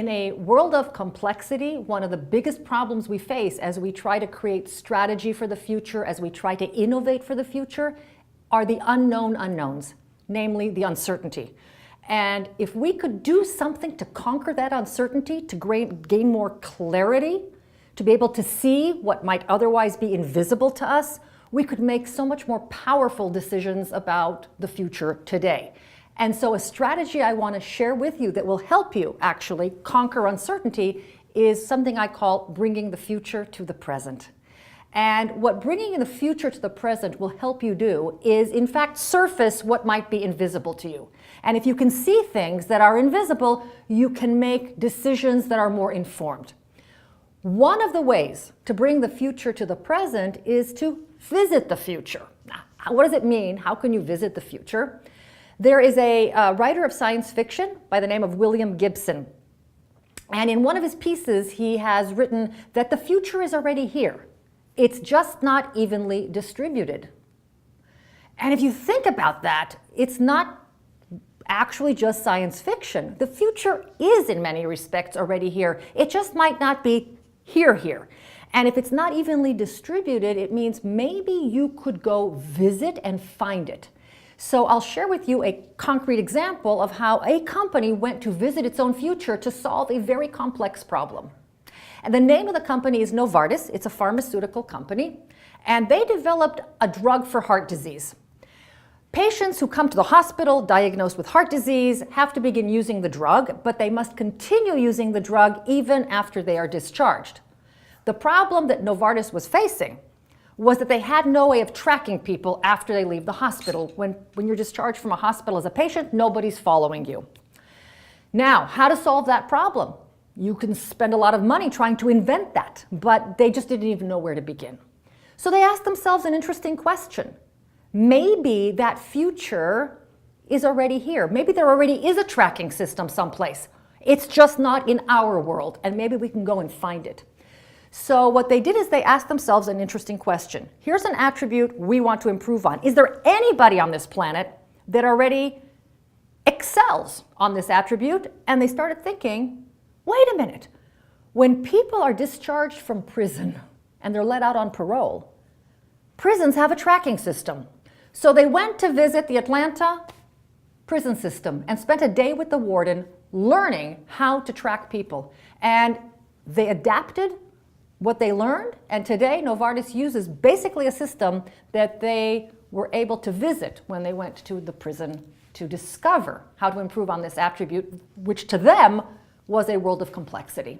in a world of complexity, one of the biggest problems we face as we try to create strategy for the future, as we try to innovate for the future, are the unknown unknowns, namely the uncertainty. And if we could do something to conquer that uncertainty, to gain more clarity, to be able to see what might otherwise be invisible to us, we could make so much more powerful decisions about the future today. And so a strategy I want to share with you that will help you actually conquer uncertainty is something I call bringing the future to the present. And what bringing the future to the present will help you do is, in fact, surface what might be invisible to you. And if you can see things that are invisible, you can make decisions that are more informed. One of the ways to bring the future to the present is to visit the future. Now, what does it mean? How can you visit the future? There is a writer of science fiction by the name of William Gibson. And in one of his pieces, he has written that the future is already here. It's just not evenly distributed. And if you think about that, it's not actually just science fiction. The future is, in many respects, already here. It just might not be here. And if it's not evenly distributed, it means maybe you could go visit and find it. So I'll share with you a concrete example of how a company went to visit its own future to solve a very complex problem. And the name of the company is Novartis. It's a pharmaceutical company. And they developed a drug for heart disease. Patients who come to the hospital diagnosed with heart disease have to begin using the drug, but they must continue using the drug even after they are discharged. The problem that Novartis was facing was that they had no way of tracking people after they leave the hospital. When you're discharged from a hospital as a patient, nobody's following you. Now, how to solve that problem? You can spend a lot of money trying to invent that, but they just didn't even know where to begin. So they asked themselves an interesting question. Maybe that future is already here. Maybe there already is a tracking system someplace. It's just not in our world, and maybe we can go and find it. So what they did is they asked themselves an interesting question. Here's an attribute we want to improve on. Is there anybody on this planet that already excels on this attribute? And they started thinking, wait a minute. When people are discharged from prison and they're let out on parole, prisons have a tracking system. So they went to visit the Atlanta prison system and spent a day with the warden learning how to track people. And they adapted what they learned, and today Novartis uses basically a system that they were able to visit when they went to the prison to discover how to improve on this attribute, which to them was a world of complexity.